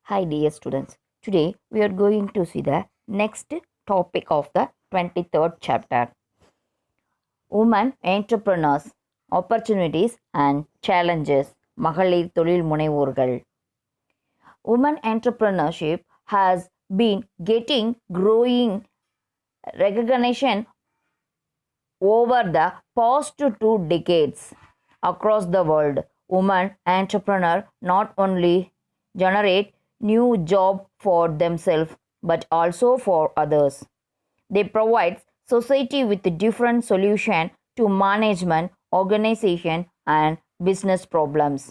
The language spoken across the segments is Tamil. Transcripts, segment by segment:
Hi dear students, today we are going to see the next topic of the 23rd chapter. Women entrepreneurs, opportunities and challenges. மகளிர் தொழில் முனைவோர்கள். Women entrepreneurship has been getting growing recognition over the past 2 decades across the world. Women entrepreneurs not only generate new job for themselves but also for others. They provide society with different solution to management, organization and business problems.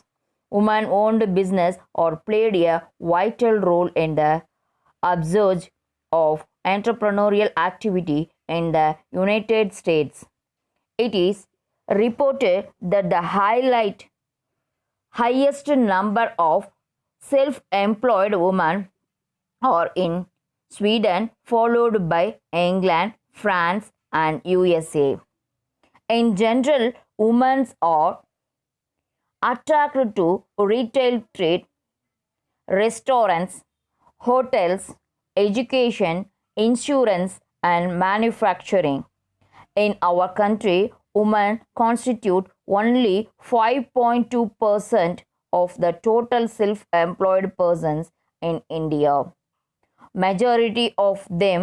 Women-owned business or played a vital role in the upsurge of entrepreneurial activity in the United States. It is reported that the highest number of self-employed women are in Sweden, followed by England, France, and USA. In general, women are attracted to retail trade, restaurants, hotels, education, insurance, and manufacturing. In our country, women constitute only 5.2% of the total self-employed persons in India. Majority of them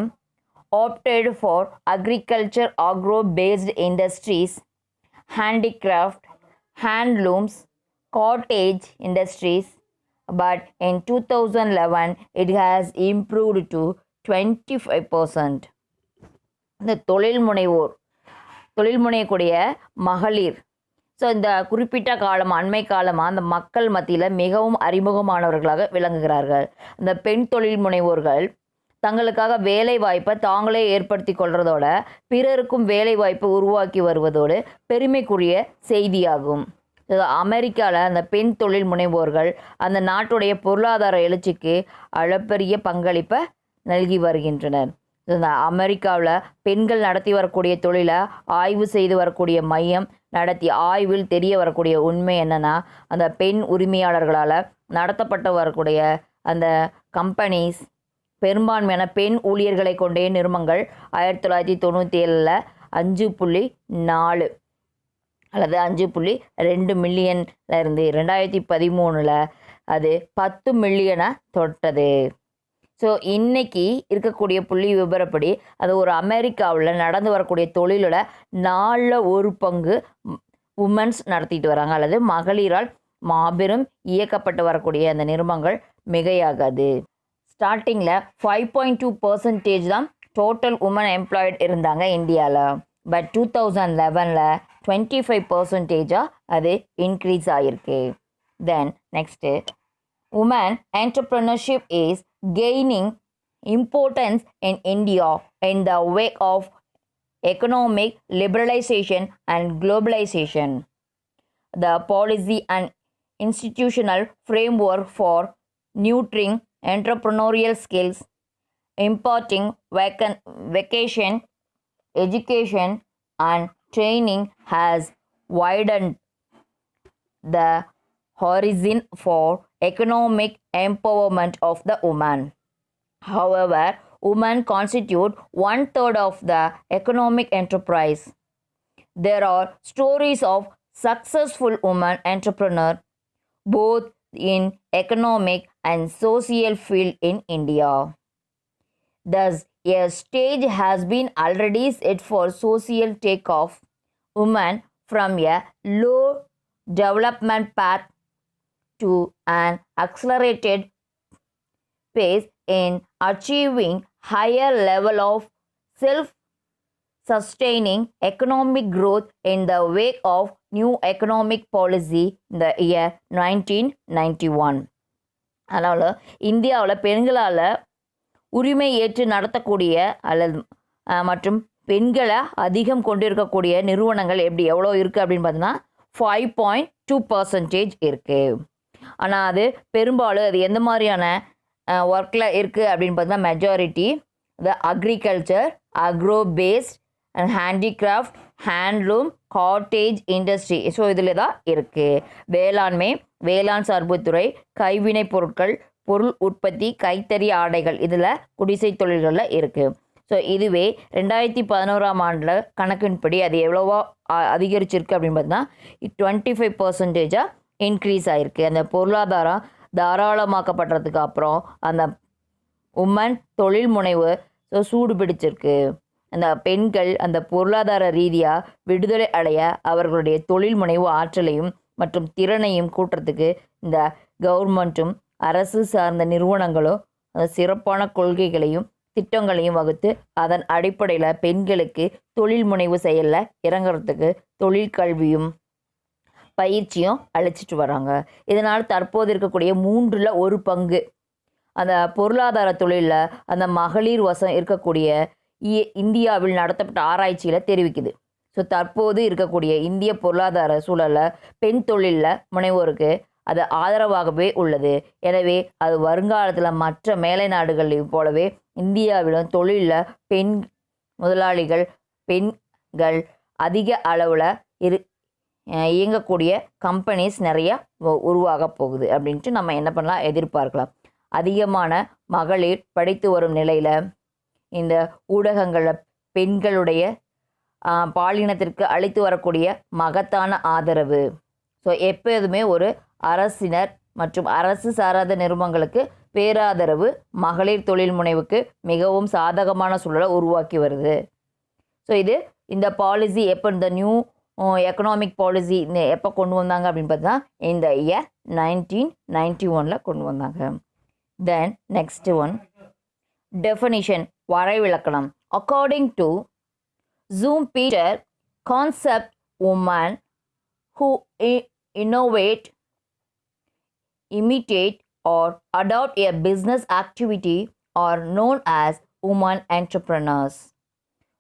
opted for agriculture, agro-based industries, handicraft, handlooms, cottage industries, but in 2011 it has improved to 25%. இந்த தொழில் முனையக்கூடிய மகளிர் ஸோ இந்த குறிப்பிட்ட காலம் அண்மை காலமாக அந்த மக்கள் மத்தியில் மிகவும் அறிமுகமானவர்களாக விளங்குகிறார்கள். இந்த பெண் தொழில் முனைவோர்கள் தங்களுக்காக வேலை வாய்ப்பை தாங்களே ஏற்படுத்தி கொள்வதோட பிறருக்கும் வேலை வாய்ப்பை உருவாக்கி வருவதோடு பெருமைக்குரிய செய்தியாகும். அமெரிக்காவில் அந்த பெண் தொழில் முனைவோர்கள் அந்த நாட்டுடைய பொருளாதார எழுச்சிக்கு அளப்பரிய பங்களிப்பை நல்கி வருகின்றனர். இந்த அமெரிக்காவில் பெண்கள் நடத்தி வரக்கூடிய தொழிலை ஆய்வு செய்து வரக்கூடிய மையம் நடத்திய ஆய்வில் தெரிய வரக்கூடிய உண்மை என்னென்னா, அந்த பெண் உரிமையாளர்களால் நடத்தப்பட்டு வரக்கூடிய அந்த கம்பெனிஸ் பெரும்பான்மையான பெண் ஊழியர்களை கொண்டே நிறுவனங்கள் 1997 5.4 அல்லது 5.2 மில்லியன்லேருந்து 2013 அது 10 மில்லியனை தொட்டது. ஸோ இன்றைக்கி இருக்கக்கூடிய புள்ளி விபரப்படி அது ஒரு அமெரிக்காவில் நடந்து வரக்கூடிய தொழிலில் 4/1 உமன்ஸ் நடத்திட்டு வராங்க, அல்லது மகளிரால் மாபெரும் இயக்கப்பட்டு வரக்கூடிய அந்த நிறுவனங்கள் மிகையாகாது. ஸ்டார்டிங்கில் 5.2% தான் டோட்டல் உமன் எம்ப்ளாய்டு இருந்தாங்க இந்தியாவில். பட் 2011 25% அது இன்க்ரீஸ் ஆகிருக்கு. Then next, women entrepreneurship is gaining importance in India in the wake of economic liberalization and globalization. The policy and institutional framework for nurturing entrepreneurial skills, imparting vocation, education and training has widened the horizon for economic empowerment of the woman. However, women constitute 1/3 of the economic enterprise. There are stories of successful women entrepreneurs both in economic and social field in India. Thus, a stage has been already set for social takeoff. Women from a low development path to an accelerated pace in achieving higher level of self-sustaining economic growth in the wake of new economic policy in the year 1991. அதனால் இந்தியாவில் பெண்களால் உரிமை ஏற்று நடத்தக்கூடிய அல்லது மற்றும் பெண்களை அதிகம் கொண்டிருக்கக்கூடிய நிறுவனங்கள் எவ்வளோ இருக்குது அப்படின்னு பார்த்தீங்கன்னா 5.2% இருக்குது. ஆனால் அது பெரும்பாலும் அது எந்த மாதிரியான ஒர்க்கில் இருக்குது அப்படின்னு பார்த்தீங்கன்னா majority the agriculture, agro paste and handicraft, handloom, cottage industry. So இதில் தான் இருக்குது. வேளாண்மை, வேளாண் சார்புத்துறை, கைவினைப் பொருட்கள், பொருள் உற்பத்தி, கைத்தறி ஆடைகள் இதில் குடிசை தொழில்களில் இருக்குது. ஸோ இதுவே 2011ஆம் ஆண்டில் கணக்கின்படி அது எவ்வளோவா அதிகரிச்சிருக்கு அப்படின்னு பார்த்தீங்கன்னா 25% இன்க்ரீஸ் ஆகிருக்கு. அந்த பொருளாதாரம் தாராளமாக்கப்படுறதுக்கு அப்புறம் அந்த உமன் தொழில் முனைவு சூடு பிடிச்சிருக்கு. அந்த பெண்கள் அந்த பொருளாதார ரீதியாக விடுதலை அடைய அவர்களுடைய தொழில் முனைவு ஆற்றலையும் மற்றும் திறனையும் கூட்டுறதுக்கு இந்த கவர்மெண்ட்டும் அரசு சார்ந்த நிறுவனங்களும் சிறப்பான கொள்கைகளையும் திட்டங்களையும் வகுத்து அதன் அடிப்படையில் பெண்களுக்கு தொழில் முனைவு செயலில் இறங்குறதுக்கு தொழில் கல்வியும் பயிற்சியும் அளிச்சிட்டு வராங்க. இதனால் தற்போது இருக்கக்கூடிய 1/3 அந்த பொருளாதார தொழிலில் அந்த மகளிர் வசம் இருக்கக்கூடிய இந்தியாவில் நடத்தப்பட்ட ஆராய்ச்சியில் தெரிவிக்குது. ஸோ தற்போது இருக்கக்கூடிய இந்திய பொருளாதார சூழலில் பெண் தொழிலில் முனைவோருக்கு அது ஆதரவாகவே உள்ளது. எனவே அது வருங்காலத்தில் மற்ற மேலை நாடுகளையும் போலவே இந்தியாவிலும் தொழிலில் பெண் முதலாளிகள் பெண்கள் அதிக அளவில் இயங்கக்கூடிய கம்பெனிஸ் நிறையா உருவாக போகுது அப்படின்ட்டு நம்ம என்ன பண்ணலாம், எதிர்பார்க்கலாம். அதிகமான மகளிர் படித்து வரும் நிலையில் இந்த ஊடகங்களில் பெண்களுடைய பாலினத்திற்கு அளித்து வரக்கூடிய மகத்தான ஆதரவு. ஸோ எப்போதுமே ஒரு அரசினர் மற்றும் அரசு சாராத நிறுவனங்களுக்கு பேராதரவு மகளிர் தொழில் முனைவுக்கு மிகவும் சாதகமான சூழலை உருவாக்கி வருது. ஸோ இந்த பாலிசி எப்போ இந்த நியூ எக்கனாமிக் பாலிசி எப்போ கொண்டு வந்தாங்க அப்படின்னு பார்த்தா இந்த இயர் 1991 கொண்டு வந்தாங்க. தென் நெக்ஸ்ட் ஒன் டெஃபனிஷன் வரைவிலக்கணம். According to Schumpeter, concept woman who innovate, imitate or adopt a business activity are known as women entrepreneurs.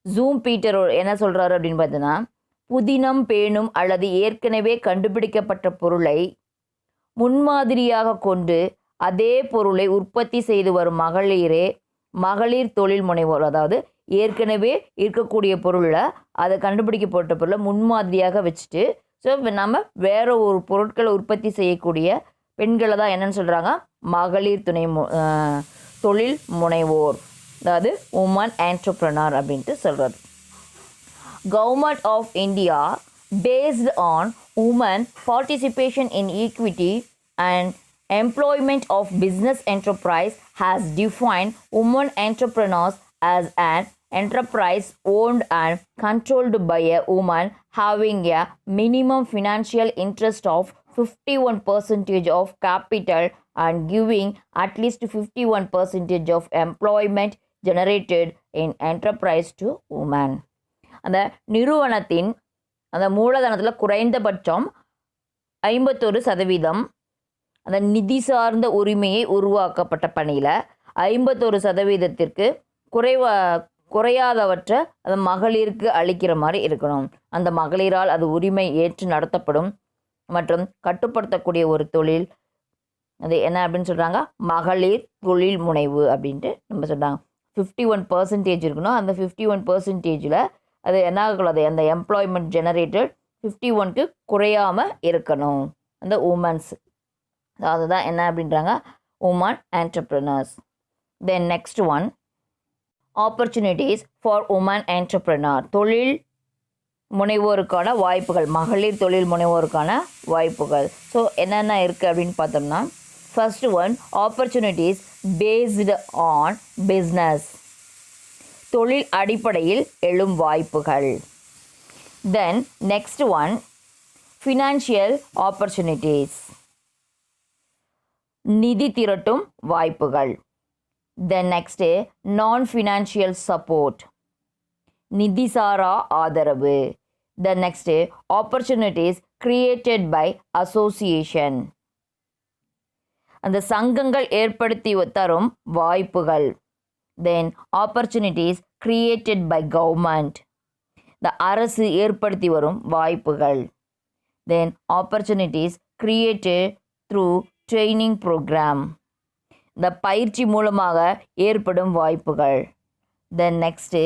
Schumpeter என்ன சொல்கிறாரு அப்படின்னு பார்த்தீங்கன்னா, புதினம் பேணும் அல்லது ஏற்கனவே கண்டுபிடிக்கப்பட்ட பொருளை முன்மாதிரியாக கொண்டு அதே பொருளை உற்பத்தி செய்து வரும் மகளிர் தொழில் முனைவோர். அதாவது ஏற்கனவே இருக்கக்கூடிய பொருளை அதை கண்டுபிடிக்கப்பட்ட பொருளை முன்மாதிரியாக வச்சுட்டு ஸோ நம்ம வேறு ஒரு பொருட்களை உற்பத்தி செய்யக்கூடிய பெண்களை தான் என்னென்னு சொல்கிறாங்க, மகளிர் தொழில் முனைவோர், அதாவது உமன் என்டர்பிரனர் அப்படின்ட்டு சொல்கிறது. Government of India based on woman participation in equity and employment of business enterprise has defined women entrepreneurs as an enterprise owned and controlled by a woman having a minimum financial interest of 51% of capital and giving at least 51% of employment generated in enterprise to women. அந்த நிறுவனத்தின் அந்த மூலதனத்தில் குறைந்தபட்சம் 51% அந்த நிதி சார்ந்த உரிமையை உருவாக்கப்பட்ட பணியில் 51%த்திற்கு குறையாதவற்றை அந்த மகளிருக்கு அளிக்கிற மாதிரி இருக்கணும். அந்த மகளிரால் அது உரிமை ஏற்று நடத்தப்படும் மற்றும் கட்டுப்படுத்தக்கூடிய ஒரு தொழில் அது என்ன அப்படின்னு சொல்கிறாங்க, மகளிர் தொழில் முனைவு அப்படின்ட்டு நம்ம சொல்கிறாங்க. 51% இருக்கணும். அந்த 51%ல் அது என்ன ஆகக்கூடாது, அந்த எம்ப்ளாய்மெண்ட் ஜெனரேட்டட் 51க்கு குறையாமல் இருக்கணும் அந்த உமன்ஸ். அதுதான் என்ன அப்படின்றாங்க, woman entrepreneurs. Then next one opportunities for woman entrepreneur. தொழில் முனைவோருக்கான வாய்ப்புகள், மகளிர் தொழில் முனைவோருக்கான வாய்ப்புகள். ஸோ என்னென்ன இருக்குது அப்படின்னு பார்த்தோம்னா, first one opportunities based on business, தொழில் அடிப்படையில் எழும் வாய்ப்புகள். Then next one financial opportunities, நிதி திரட்டும் வாய்ப்புகள். Then next non financial support, நிதி சாரா ஆதரவு. Then next opportunities created by association, அந்த சங்கங்கள் ஏற்படுத்தி தரும் வாய்ப்புகள். Then opportunities created by government, இந்த அரசு ஏற்படுத்தி வரும் வாய்ப்புகள். Then opportunities created through training programme, இந்த பயிற்சி மூலமாக ஏற்படும் வாய்ப்புகள். தென் நெக்ஸ்ட்டு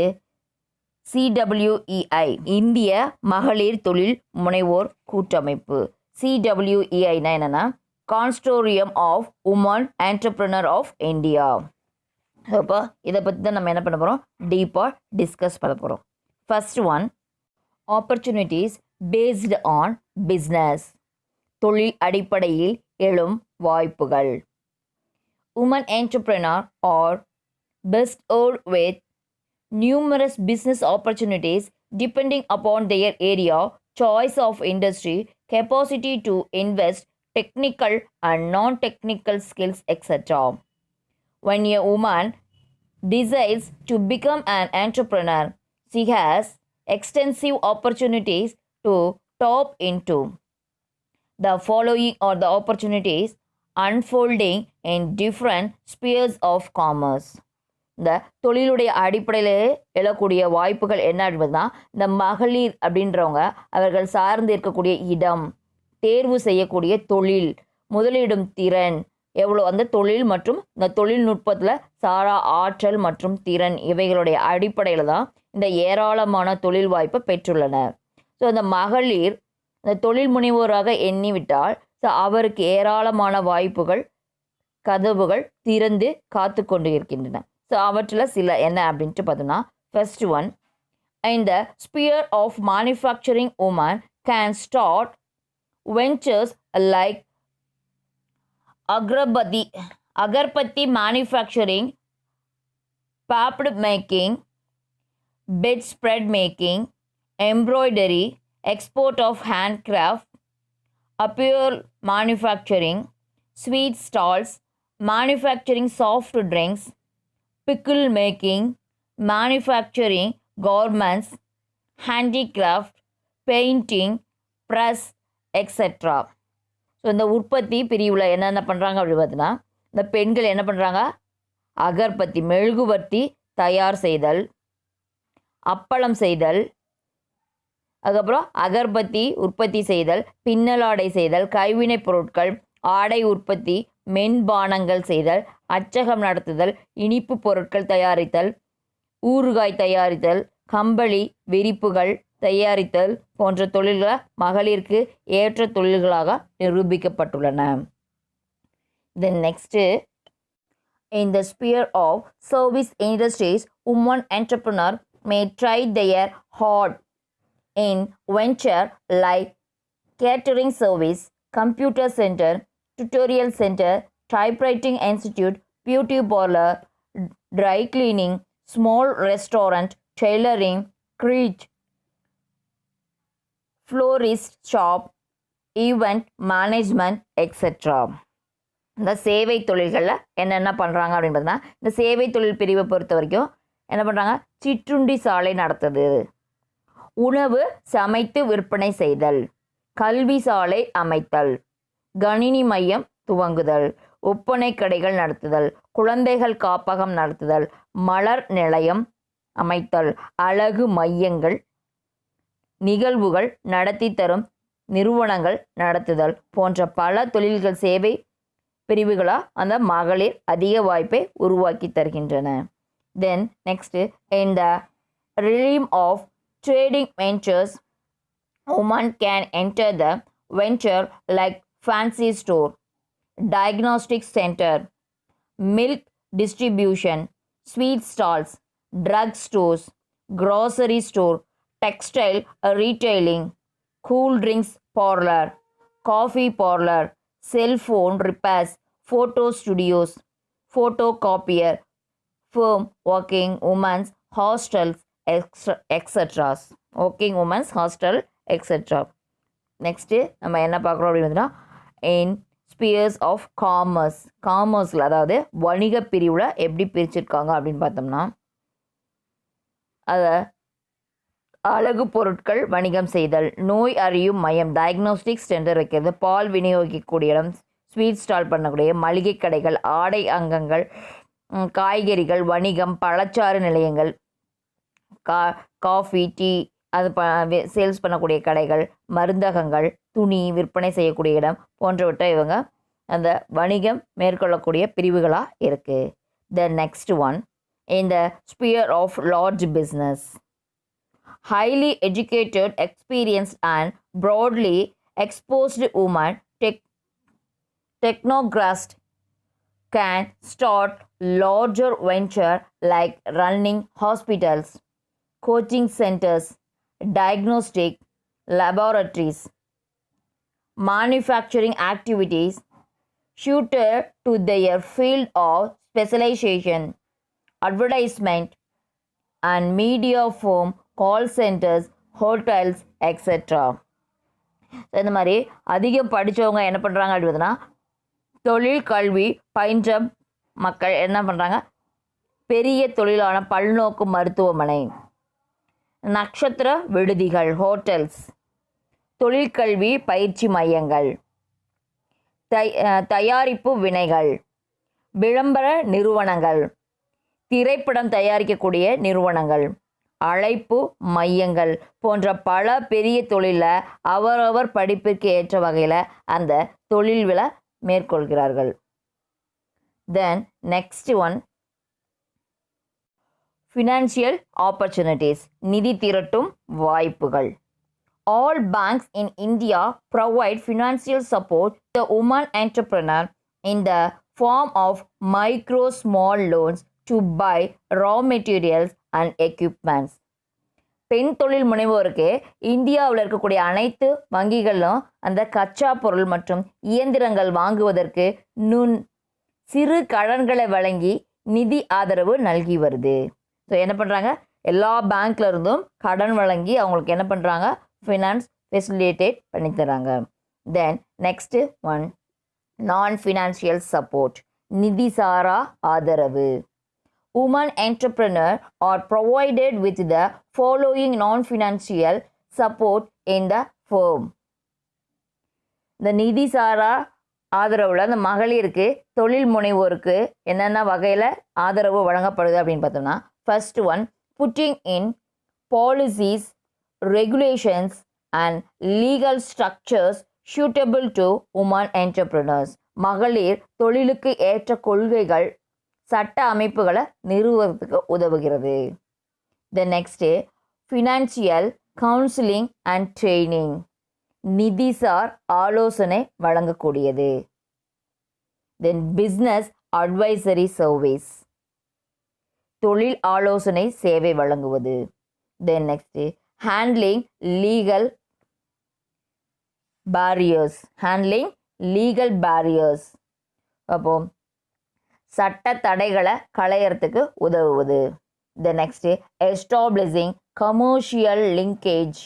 CWEI, இந்திய மகளிர் தொழில் முனைவோர் கூட்டமைப்பு. CWEIனா என்னென்னா Consortium of Women Entrepreneur of India. அப்போ இதை பற்றி தான் நம்ம என்ன பண்ண போகிறோம், டீப்பாக டிஸ்கஸ் பண்ண போகிறோம். First one, opportunities based on business. தொழில் அடிப்படையில் எழும் வாய்ப்புகள். Women entrepreneur are bestowed with numerous business opportunities depending upon their area, choice of industry, capacity to invest, technical and non-technical skills, etc. When a woman decides to become an entrepreneur, she has extensive opportunities to tap into. The following are the opportunities unfolding in different spheres of commerce. இந்த தொழிலுடைய அடிப்படையில் எழக்கூடிய வாய்ப்புகள் என்ன அப்படின்னா, இந்த மகளிர் அப்படின்றவங்க அவர்கள் சார்ந்து இருக்கக்கூடிய இடம், தேர்வு செய்யக்கூடிய தொழில், முதலீடும் திறன் எவ்வளோ, அந்த தொழில் மற்றும் இந்த தொழில்நுட்பத்தில் சாரா ஆற்றல் மற்றும் திறன் இவைகளுடைய அடிப்படையில் தான் இந்த ஏராளமான தொழில் வாய்ப்பை பெற்றுள்ளனர். ஸோ இந்த மகளிர் இந்த தொழில் முனைவோராக எண்ணிவிட்டால் ஸோ அவருக்கு ஏராளமான வாய்ப்புகள், கதவுகள் திறந்து காத்து கொண்டு இருக்கின்றன. ஸோ அவற்றில் சில என்ன அப்படின்ட்டு பார்த்தோம்னா, ஃபர்ஸ்ட் ஒன், இந்த sphere of manufacturing woman can start ventures like agarbatti manufacturing, papad making, bed spread making, embroidery, export of handcraft, apparel manufacturing, sweet stalls, manufacturing soft drinks, pickle making, manufacturing garments, handicraft, painting, press, etc. So இந்த உற்பத்தி பிரிவில் என்னென்ன பண்ணுறாங்க அப்படி பார்த்தீங்கன்னா, இந்த பெண்கள் என்ன பண்ணுறாங்க, அகர்பத்தி மெழுகுவர்த்தி தயார் செய்தல், அப்பளம் செய்தல், அதுக்கப்புறம் அகர்பத்தி உற்பத்தி செய்தல், பின்னலாடை செய்தல், கைவினைப் பொருட்கள், ஆடை உற்பத்தி, மென்பானங்கள் செய்தல், அச்சகம் நடத்துதல், இனிப்பு பொருட்கள் தயாரித்தல், ஊறுகாய் தயாரித்தல், கம்பளி விரிப்புகள் தயாரித்தல் போன்ற தொழில்கள் மகளிருக்கு ஏற்ற தொழில்களாக நிரூபிக்கப்பட்டுள்ளன. Then next, in the sphere of service industries, women entrepreneur may try their hard in venture like catering service, computer center, tutorial center, typewriting institute, beauty parlor, dry cleaning, small restaurant, tailoring, crèche, florist shop, event management, etc. இந்த சேவை தொழில்களில் என்னென்ன பண்ணுறாங்க அப்படின்னு பார்த்தீங்கன்னா, இந்த சேவை தொழில் பிரிவை பொறுத்த வரைக்கும் என்ன பண்ணுறாங்க, சிற்றுண்டி சாலை நடத்துது, உணவு சமைத்து விற்பனை செய்தல், கல்வி சாலை அமைத்தல், கணினி மையம் துவங்குதல், ஒப்பனை கடைகள் நடத்துதல், குழந்தைகள் காப்பகம் நடத்துதல், மலர் நிலையம் அமைத்தல், அழகு மையங்கள், நிகழ்வுகள் நடத்தி தரும் நிறுவனங்கள் நடத்துதல் போன்ற பல தொழில்கள் சேவை பிரிவுகளாக அந்த மகளிர் அதிக வாய்ப்பை உருவாக்கி தருகின்றன. தென் நெக்ஸ்ட், இந்த realm of trading ventures, women can enter the venture like fancy store, diagnostic center, milk distribution, sweet stalls, drug stores, grocery store, textile retailing, cool drinks parlor, coffee parlor, cell phone repairs, photo studios, photocopier, firm, working women's hostels, etc. working women's hostel, etc. Next நம்ம என்ன பார்க்குறோம் அப்படின்னா, இன் ஸ்பியர்ஸ் ஆஃப் காமர்ஸ், காமர்ஸில் அதாவது வணிக பிரிவில் எப்படி பிரிச்சிருக்காங்க அப்படின்னு பார்த்தோம்னா, அதை அழகு பொருட்கள் வணிகம் செய்தல், நோய் அறியும் மையம் டயக்னோஸ்டிக் சென்டர் வைக்கிறது, பால் விநியோகிக்கக்கூடிய இடம், ஸ்வீட் ஸ்டால் பண்ணக்கூடிய மளிகை கடைகள், ஆடை அங்கங்கள், காய்கறிகள் வணிகம், பழச்சாறு நிலையங்கள், காஃபி டீ அது சேல்ஸ் பண்ணக்கூடிய கடைகள், மருந்தகங்கள், துணி விற்பனை செய்யக்கூடிய இடம் போன்றவற்றை இவங்க அந்த வணிகம் மேற்கொள்ளக்கூடிய பிரிவுகளாக இருக்குது. த next one, in the sphere of large business, highly educated, experienced and broadly exposed women technocrats can start larger venture like running hospitals, coaching centers, diagnostic laboratories, manufacturing activities suited to their field of specialization, advertisement and media firm, call centers, hotels, etc. இந்த மாதிரி அதிகம் படித்தவங்க என்ன பண்ணுறாங்க அப்படின்னா தொழில் கல்வி பயின்ற மக்கள் என்ன பண்ணுறாங்க பெரிய தொழிலான பல்நோக்கு மருத்துவமனை, நட்சத்திர விடுதிகள், ஹோட்டல்ஸ், தொழிற்கல்வி பயிற்சி மையங்கள், தயாரிப்பு வினைகள், விளம்பர நிறுவனங்கள், திரைப்படம் தயாரிக்கக்கூடிய நிறுவனங்கள், அழைப்பு மையங்கள் போன்ற பல பெரிய தொழிலில் அவரவர் படிப்பிற்கு ஏற்ற வகையில் அந்த தொழில் மேற்கொள்கிறார்கள். Then next one, financial opportunities, நிதி திரட்டும் வாய்ப்புகள். All banks in India provide financial support to the woman entrepreneur in the form of micro small loans to buy raw materials and equipments. பெண் தொழில் முனைவோருக்கு இந்தியாவில் இருக்கக்கூடிய அனைத்து வங்கிகளும் அந்த கச்சா பொருள் மற்றும் இயந்திரங்கள் வாங்குவதற்கு சிறு கடன்களை வழங்கி நிதி ஆதரவு நல்கி வருது. ஸோ என்ன பண்ணுறாங்க, எல்லா பேங்க்ல இருந்தும் கடன் வழங்கி அவங்களுக்கு என்ன பண்ணுறாங்க, ஃபினான்ஸ் ஃபெசிலிட்டேட் பண்ணித்தராங்க. Then next one, non financial support, நிதி சாரா ஆதரவு. Women entrepreneurs are provided with the following non-financial support in the firm. இந்த நிதி சாரா ஆதரவில் அந்த மகளிருக்கு தொழில் முனைவோருக்கு என்னென்ன வகையில் ஆதரவு வழங்கப்படுது அப்படின்னு பார்த்தோம்னா, first one, putting in policies, regulations and legal structures suitable to women entrepreneurs. மகளிர் தொழிலுக்கு ஏற்ற கொள்கைகள், சட்ட அமைப்புகளை நிறுவுவதற்கு உதவுகிறது. The next, financial counselling and training, நிதிசார் ஆலோசனை வழங்கக்கூடியது. தென் பிஸ்னஸ் அட்வைசரி சர்வீஸ், தொழில் ஆலோசனை சேவை வழங்குவது. Then next, handling legal barriers, அப்போ சட்ட தடைகளை களையறதுக்கு உதவுவது. The next, establishing commercial linkage,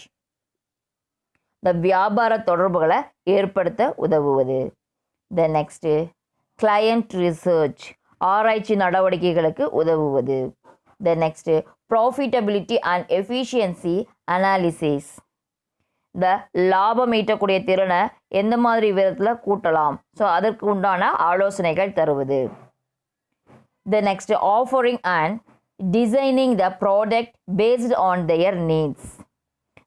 இந்த வியாபார தொடர்புகளை ஏற்படுத்த உதவுவது. த நெக்ஸ்ட், கிளையண்ட் ரிசர்ச், ஆராய்ச்சி நடவடிக்கைகளுக்கு உதவுவது. The next, profitability and efficiency analysis, இந்த லாபம் ஈட்டக்கூடிய திறனை எந்த மாதிரி விதத்தில் கூட்டலாம், ஸோ அதற்கு உண்டான ஆலோசனைகள் தருவது. The next, offering and designing the product based on their needs,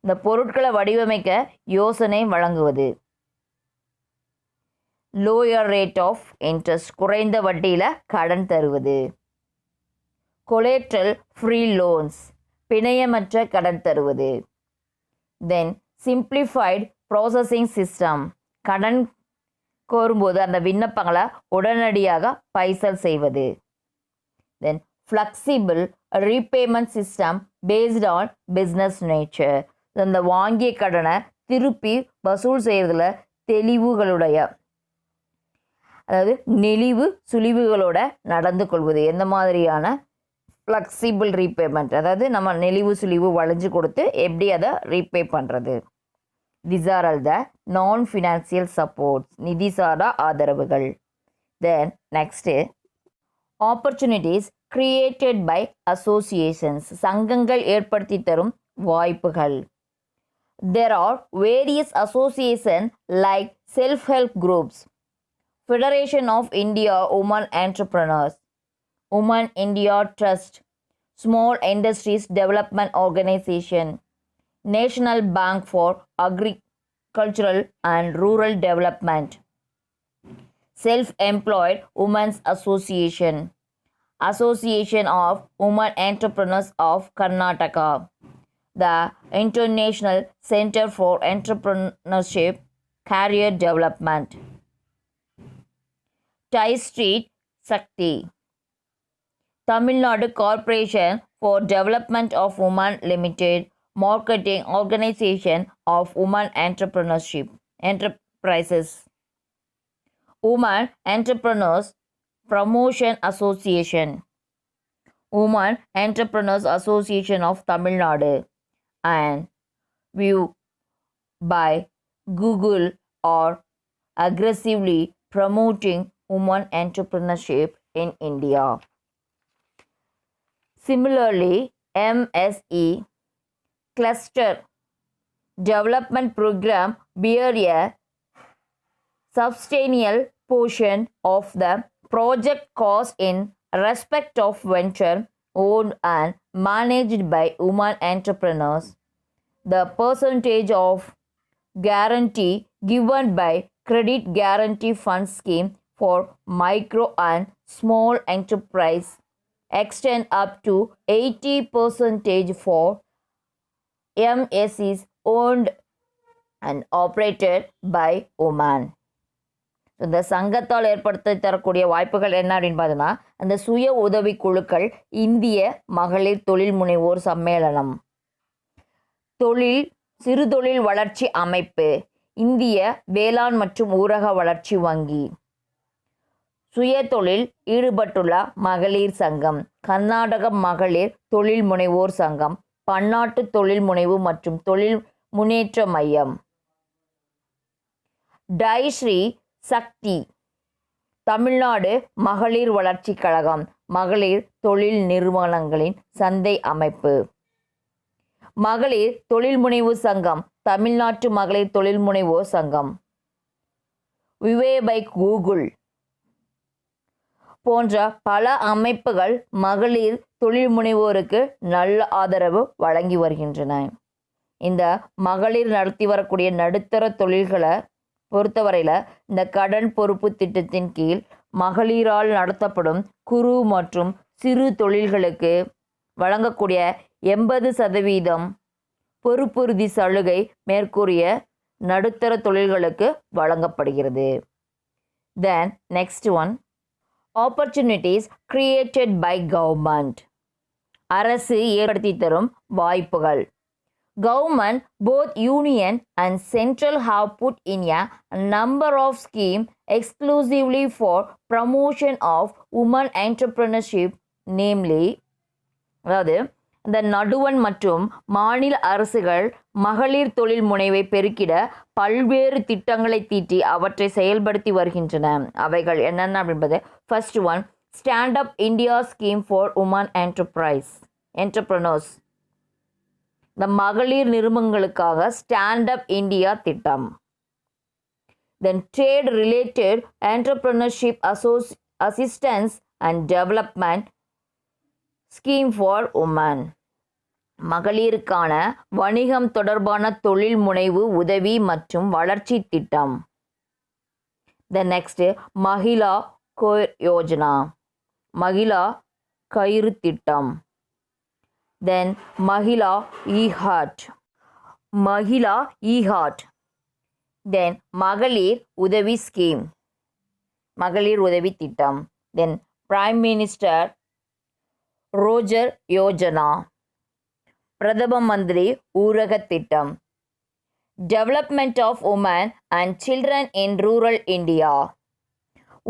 இந்த பொருட்களை வடிவமைக்க யோசனை வழங்குவது. Lower rate of interest, குறைந்த வட்டியில் கடன் தருவது. Collateral free loans, பிணையமற்ற கடன் தருவது. Then simplified processing system, கடன் கோரும்போது அந்த விண்ணப்பங்களை உடனடியாக பைசல் செய்வது. Then flexible repayment system based on business nature, இந்த வாங்கிய கடனை திருப்பி வசூல் செய்வதில் தெளிவுகளுடைய, அதாவது நெளிவு சுழிவுகளோட நடந்து கொள்வது. எந்த மாதிரியான ஃப்ளெக்சிபிள் ரீபேமெண்ட், அதாவது நம்ம நெளிவு சுழிவு வளைஞ்சு கொடுத்து எப்படி அதை ரீபே பண்ணுறது. These are all the non-financial supports, நிதி சாரா ஆதரவுகள். Then next, opportunities created by associations, சங்கங்கள் ஏற்படுத்தி தரும் வாய்ப்புகள். There are various associations like self-help groups, Federation of India Women Entrepreneurs, Women India Trust, Small Industries Development Organization, National Bank for Agricultural and Rural Development, Self-Employed Women's Association, Association of Women Entrepreneurs of Karnataka, the International Center for Entrepreneurship Career Development. Tie Street Sakti. Tamil Nadu Corporation for Development of Women Limited, marketing organization of women entrepreneurship enterprises. Women Entrepreneurs Promotion Association. Women Entrepreneurs Association of Tamil Nadu, and view by Google are aggressively promoting women entrepreneurship in India. Similarly, MSE Cluster Development Program bear a substantial portion of the project cost in respect of venture owned and managed by women entrepreneurs. The percentage of guarantee given by Credit Guarantee Fund Scheme for micro and small enterprise extend up to 80% for MSEs owned and operated by women. இந்த சங்கத்தால் ஏற்படுத்தி தரக்கூடிய வாய்ப்புகள் என்ன அப்படின்னு பார்த்தோன்னா, அந்த சுய உதவி குழுக்கள், இந்திய மகளிர் தொழில் முனைவோர் சம்மேளனம், சிறுதொழில் வளர்ச்சி அமைப்பு, இந்திய வேளாண் மற்றும் ஊரக வளர்ச்சி வங்கி, சுய தொழில் ஈடுபட்டுள்ள மகளிர் சங்கம், கர்நாடக மகளிர் தொழில் முனைவோர் சங்கம், பன்னாட்டு தொழில் முனைவு மற்றும் தொழில் முன்னேற்ற மையம், டை ஸ்ரீ சக்தி, தமிழ்நாடு மகளிர் வளர்ச்சி கழகம், மகளிர் தொழில் நிறுவனங்களின் சந்தை அமைப்பு, மகளிர் தொழில் முனைவு சங்கம், தமிழ்நாட்டு மகளிர் தொழில் முனைவோர் சங்கம், விவே பை கூகுள் போன்ற பல அமைப்புகள் மகளிர் தொழில் முனைவோருக்கு நல்ல ஆதரவு வழங்கி வருகின்றன. இந்த மகளிர் நடத்தி வரக்கூடிய நடுத்தர தொழில்களை பொறுத்தவரையில் இந்த கடன் பொறுப்பு திட்டத்தின் கீழ் மகளிரால் நடத்தப்படும் குறு மற்றும் சிறு தொழில்களுக்கு வழங்கக்கூடிய 80% பொறுப்புறுதி சலுகை மேற்கூறிய நடுத்தர தொழில்களுக்கு வழங்கப்படுகிறது. Then next one, opportunities created by government. அரசு ஏற்படுத்தி தரும் வாய்ப்புகள். Government, both union and central, have put in a number of schemes exclusively for promotion of women entrepreneurship, namely, அதாவது இந்த நடுவண் மற்றும் மாநில அரசுகள் மகளிர் தொழில் முனைவை பெருக்கிட பல்வேறு திட்டங்களை தீட்டி அவற்றை செயல்படுத்தி வருகின்றன. அவைகள் என்னென்ன அப்படின்பது, first one, stand up India scheme for women entrepreneurs. இந்த மகளிர் நிறுவனங்களுக்காக ஸ்டாண்ட் அப் இந்தியா திட்டம். Then trade related entrepreneurship assistance and development scheme for women. மகளிருக்கான வணிகம் தொடர்பான தொழில் முனைவு உதவி மற்றும் வளர்ச்சி திட்டம். த நெக்ஸ்ட், மகிழா யோஜனா, மகிழா கயிறு திட்டம். தென் மகிழா இஹாட். தென் மகளிர் உதவி ஸ்கீம், மகளிர் உதவி திட்டம். Then prime minister Rozgar Yojana, பிரதம மந்திரி ஊரக திட்டம். Development of women and children in rural India,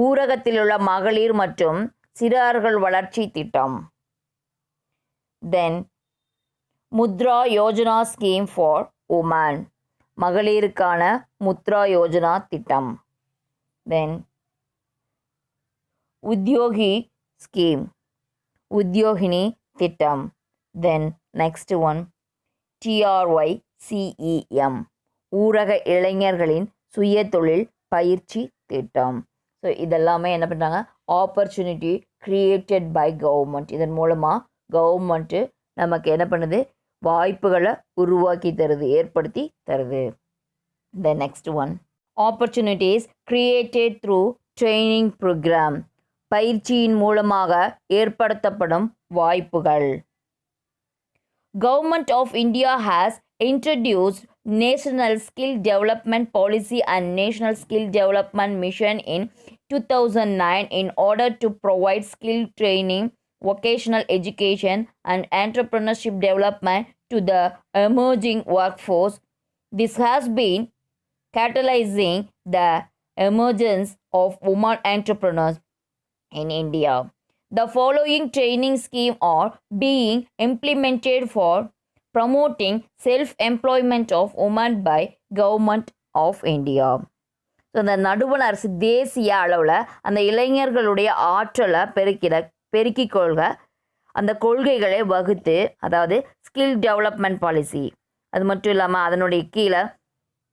ஊரகத்தில் உள்ள மகளிர் மற்றும் சிறார்கள் வளர்ச்சி திட்டம். Then Mudra Yojana scheme for women, மகளிருக்கான முத்ரா யோஜனா திட்டம். தென் உத்யோகி ஸ்கீம், உத்யோகினி திட்டம். தென் நெக்ஸ்ட் ஒன், TRYCEM, ஊரக இளைஞர்களின் சுய தொழில் பயிற்சி திட்டம். ஸோ இதெல்லாமே என்ன பண்ணுறாங்க, ஆப்பர்ச்சுனிட்டி கிரியேட்டட் பை கவர்மெண்ட். இதன் மூலமாக கவர்மெண்ட்டு நமக்கு என்ன பண்ணுது, வாய்ப்புகளை உருவாக்கி தருது, ஏற்படுத்தி தருது. The next one, opportunities created through training program, பயிற்சியின் மூலமாக ஏற்படுத்தப்படும் வாய்ப்புகள். Government of India has introduced National Skill Development Policy and National Skill Development Mission in 2009 in order to provide skill training, vocational education, and entrepreneurship development to the emerging workforce. This has been catalyzing the emergence of women entrepreneurs in India. The following training scheme are being implemented for promoting self-employment of women by Government of India. So அந்த நடுவண் அரசு தேசிய அளவில் அந்த இளைஞர்களுடைய ஆற்றலை பெருக்கிக் கொள்க அந்த கொள்கைகளை வகுத்து, அதாவது ஸ்கில் டெவலப்மெண்ட் பாலிசி, அது மட்டும் இல்லாமல் அதனுடைய கீழே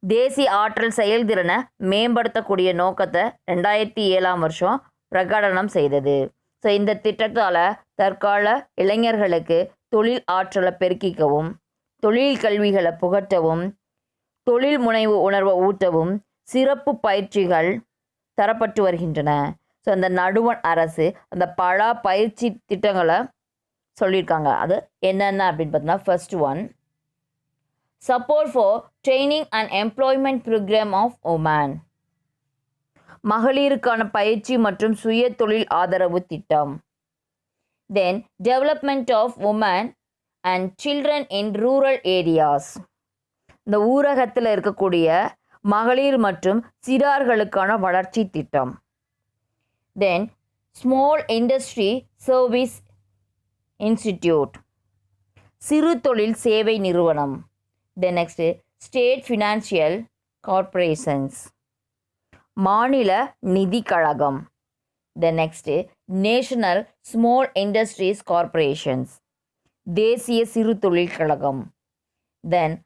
தேசிய ஆற்றல் செயல்திறனை மேம்படுத்தக்கூடிய நோக்கத்தை 2007 பிரகடனம் செய்தது. ஸோ இந்த திட்டத்தால் தற்கால இளைஞர்களுக்கு தொழில் ஆற்றலை பெருக்கிக்கவும், தொழில் கல்விகளை புகட்டவும், தொழில் முனைவு உணர்வை ஊட்டவும் சிறப்பு பயிற்சிகள் தரப்பட்டு வருகின்றன. ஸோ அந்த நடுவண் அரசு அந்த பல பயிற்சி திட்டங்களை சொல்லியிருக்காங்க. அது என்னென்ன அப்படின்னு பார்த்தீங்கன்னா, first one, support for training and employment programme of women, மகளிருக்கான பயிற்சி மற்றும் சுய தொழில் ஆதரவு திட்டம். Then development of women and children in rural areas, இந்த ஊரகத்தில் இருக்கக்கூடிய மகளிர் மற்றும் சிறார்களுக்கான வளர்ச்சி திட்டம். Then small industry service institute, சிறு தொழில் சேவை நிறுவனம். Then next state financial corporations, மாநில நிதி கழகம். Then next national small industries corporations, தேசிய சிறு தொழில் கழகம். தென்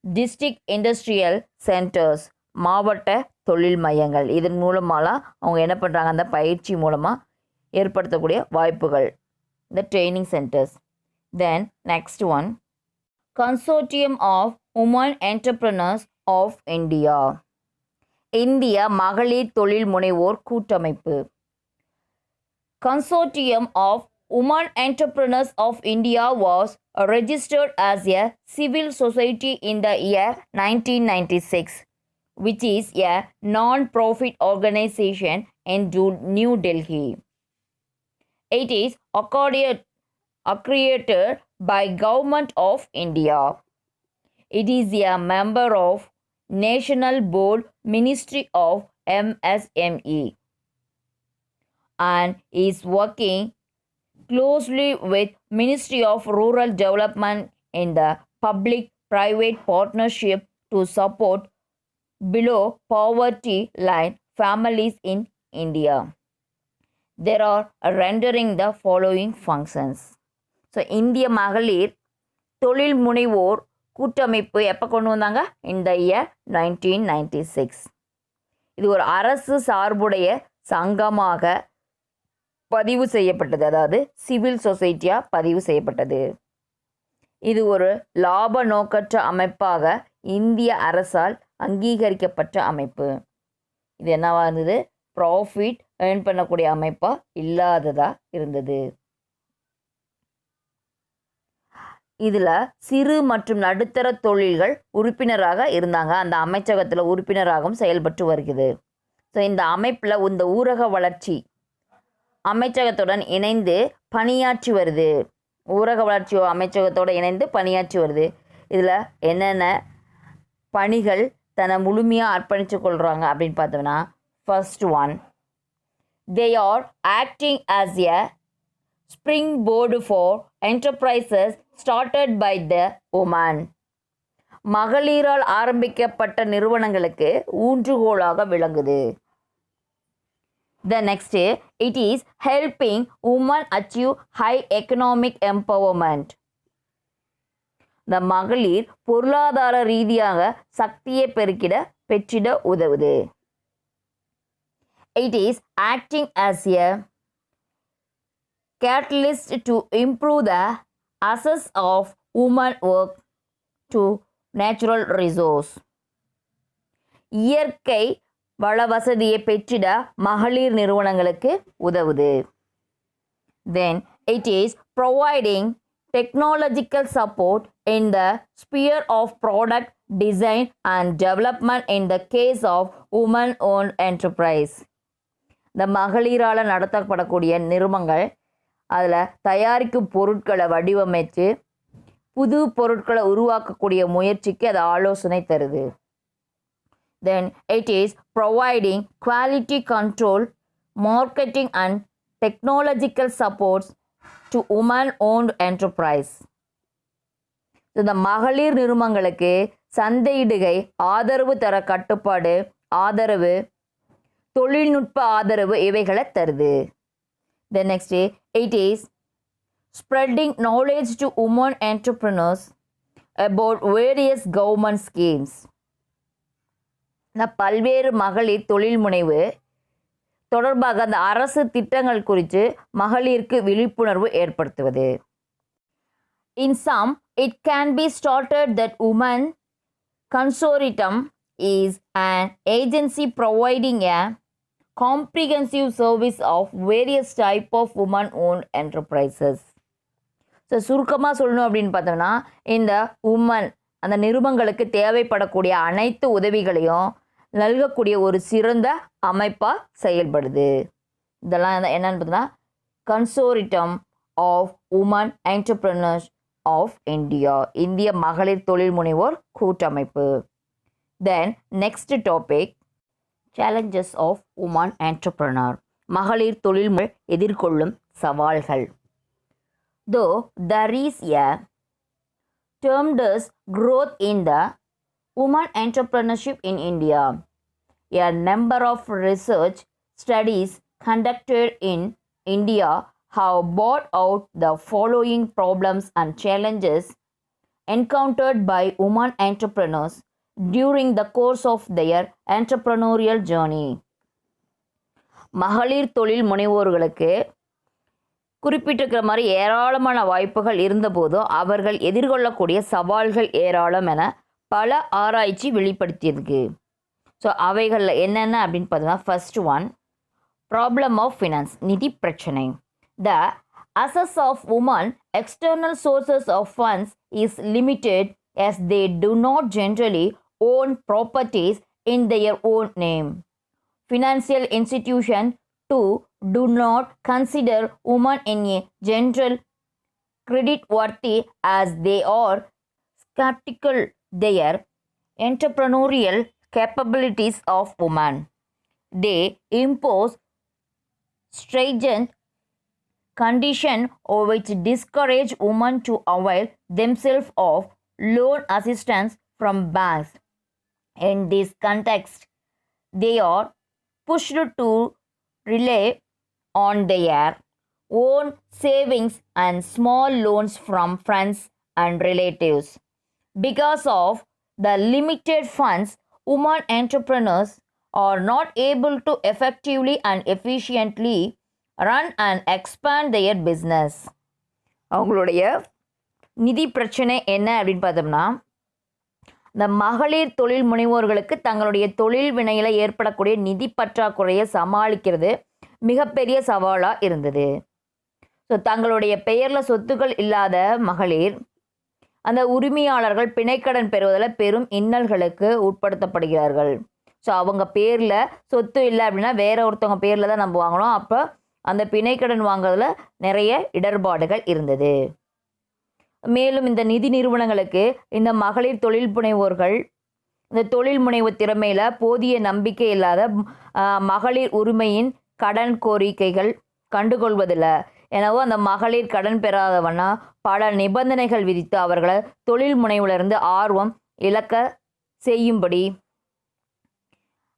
டிஸ்ட்ரிக்ட் இண்டஸ்ட்ரியல் சென்டர்ஸ், மாவட்ட தொழில் மையங்கள். இதன் மூலமாலாம் அவங்க என்ன பண்ணுறாங்க, அந்த பயிற்சி மூலமாக ஏற்படுத்தக்கூடிய வாய்ப்புகள், இந்த training centres. Then next one, consortium of woman entrepreneurs of India, இந்திய மகளிர் தொழில் முனைவோர் கூட்டமைப்பு. Consortium of Women Entrepreneurs of India was registered as a civil society in the year 1996, which is a non-profit organization in New Delhi. It is accredited by Government of India. It is a member of National Board Ministry of MSME and is working closely with Ministry of Rural Development in the public-private partnership to support below poverty line families in India. There are rendering the following functions. So இந்திய மகளிர் தொழில் முனைவோர் கூட்டமைப்பு எப்போ கொண்டு வந்தாங்க, இந்த இயர் 1996. இது ஒரு அரசு சார்புடைய சங்கமாக பதிவு செய்யப்பட்டது, அதாவது சிவில் சொசைட்டியாக பதிவு செய்யப்பட்டது. இது ஒரு லாப நோக்கற்ற அமைப்பாக இந்திய அரசால் அங்கீகரிக்கப்பட்ட அமைப்பு. இது என்னவா இருந்தது, ப்ராஃபிட் ஏர்ன் பண்ணக்கூடிய அமைப்பாக இல்லாததாக இருந்தது. இதில் சிறு மற்றும் நடுத்தர தொழில்கள் உறுப்பினராக இருந்தாங்க. அந்த அமைச்சகத்தில் உறுப்பினராகவும் செயல்பட்டு வருகிறது. ஸோ இந்த அமைப்பில் இந்த ஊரக வளர்ச்சி அமைச்சகத்துடன் இணைந்து பணியாற்றி வருது. ஊரக வளர்ச்சி அமைச்சகத்தோடு இணைந்து பணியாற்றி வருது. இதில் என்னென்ன பணிகள் தன்னை முழுமையாக அர்ப்பணித்து கொள்கிறாங்க அப்படின்னு பார்த்தோம்னா, first one, they are acting as a springboard for enterprises started by the woman. மகளிரால் ஆரம்பிக்கப்பட்ட நிறுவனங்களுக்கு ஊன்றுகோலாக விளங்குது. The next, it is helping women achieve high economic empowerment. The மகளிர் பொருளாதார ரீதியாக சக்தியை பெற்றிட உதவுது. It is acting as a catalyst to improve the access of women work to natural resource. இயற்கை வள வசதியை பெற்றிட மகளிர் நிறுவனங்களுக்கு உதவுது. Then it is providing technological support in the sphere of product design and development in the case of women-owned enterprise. இந்த மகளிரால் நடத்தப்படக்கூடிய நிறுவனங்கள் அதில் தயாரிக்கும் பொருட்களை வடிவமைத்து புது பொருட்களை உருவாக்கக்கூடிய முயற்சிக்கு அது ஆலோசனை தருது. Then it is providing quality control, marketing and technological supports to women-owned enterprise. இந்த மகளிர் நிறுவனங்களுக்கு சந்தையிடுகை, ஆதரவு தர கட்டுப்பாடு, ஆதரவு, தொழில்நுட்ப ஆதரவு இவைகளை தருது. The next it is spreading knowledge to women entrepreneurs about various government schemes. பல்வேறு மகளிர் தொழில் முனைவு தொடர்பாக அந்த அரசு திட்டங்கள் குறித்து மகளிருக்கு விழிப்புணர்வு ஏற்படுத்துவது. In some, it can be started that women consortium is an agency providing a comprehensive service of various type of women-owned enterprises. So சுருக்கமாக சொல்லணும் அப்படின்னு பார்த்தோம்னா இந்த உமன் அந்த நிறுவனங்களுக்கு தேவைப்படக்கூடிய அனைத்து உதவிகளையும் நல்கக்கூடிய ஒரு சிறந்த அமைப்பாக செயல்படுது. இதெல்லாம் என்னன்னு பார்த்தோம்னா consortium of woman entrepreneurs of India, இந்திய மகளிர் தொழில் முனைவோர் கூட்டமைப்பு. Then next topic challenges of women entrepreneur, மகளிர் தொழில் எதிர்கொள்ளும் சவால்கள். Though there is a tremendous growth in the women entrepreneurship in India, a number of research studies conducted in India have brought out the following problems and challenges encountered by women entrepreneurs during the course of their entrepreneurial journey. மகளிர் தொழில் முனைவோர்களுக்கு குறிப்பிட்டிருக்கிற மாதிரி ஏராளமான வாய்ப்புகள் இருந்தபோதும் அவர்கள் எதிர்கொள்ளக்கூடிய சவால்கள் ஏராளம் என பல ஆராய்ச்சி வெளிப்படுத்தியிருக்கு. ஸோ அவைகளில் என்னென்ன அப்படின்னு பார்த்தோம்னா first one problem of finance, நிதி பிரச்சனை. த access of women external sources of funds is limited as they do not generally own properties in their own name. Financial institutions too do not consider women in a general credit worthy as they are skeptical their entrepreneurial capabilities of women. They impose stringent condition which discourage women to avail themselves of loan assistance from banks. In this context, they are pushed to rely on their own savings and small loans from friends and relatives. Because of the limited funds, women entrepreneurs are not able to effectively and efficiently run and expand their business. அவங்களுடைய நிதி பிரச்சனை என்ன அப்படின்னு பார்த்தோம்னா இந்த மகளிர் தொழில் முனைவோர்களுக்கு தங்களுடைய தொழில் வினையில் ஏற்படக்கூடிய நிதி பற்றாக்குறையை சமாளிக்கிறது மிகப்பெரிய சவாலாக இருந்தது. ஸோ தங்களுடைய பெயரில் சொத்துக்கள் இல்லாத மகளிர் அந்த உரிமையாளர்கள் பிணைக்கடன் பெறுவதில் பெரும் இன்னல்களுக்கு உட்படுத்தப்படுகிறார்கள். ஸோ அவங்க பேரில் சொத்து இல்லை அப்படின்னா வேற ஒருத்தவங்க பேரில் தான் நம்ம வாங்கணும். அப்போ அந்த பிணைக்கடன் வாங்குறதுல நிறைய இடர்பாடுகள் இருந்தது. மேலும் இந்த நிதி நிறுவனங்களுக்கு இந்த மகளிர் தொழில் முனைவோர்கள் இந்த தொழில் முனைவு திறமையில் போதிய நம்பிக்கை இல்லாத மகளிர் உரிமையின் கடன் கோரிக்கைகள் கண்டுகொள்வதில்லை. எனவே அந்த மகளிர் கடன் பெறாதவனா பல நிபந்தனைகள் விதித்து அவர்களை தொழில் முனைவிலிருந்து ஆர்வம் இழக்க செய்யும்படி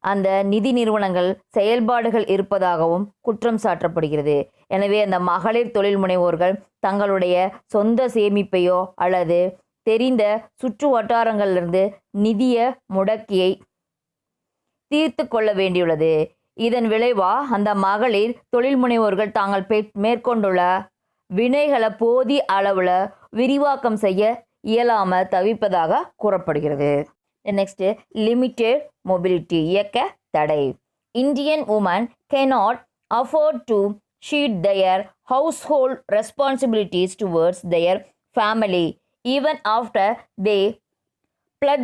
அந்த நிதி நிறுவனங்கள் செயல்பாடுகள் இருப்பதாகவும் குற்றம் சாட்டப்படுகிறது. எனவே அந்த மகளிர் தொழில் முனைவோர்கள் தங்களுடைய சொந்த சேமிப்பையோ அல்லது தெரிந்த சுற்று வட்டாரங்களிலிருந்து நிதிய முடக்கியை தீர்த்து கொள்ள வேண்டியுள்ளது. இதன் விளைவா அந்த மகளிர் தொழில் முனைவோர்கள் தாங்கள் மேற்கொண்டுள்ள வினைகளை போதிய அளவில் விரிவாக்கம் செய்ய இயலாமல் தவிப்பதாக கூறப்படுகிறது. நெக்ஸ்ட் லிமிட்டெட் மொபிலிட்டி, இயக்க தடை. Indian woman cannot afford to shed their household responsibilities towards their family even after they plug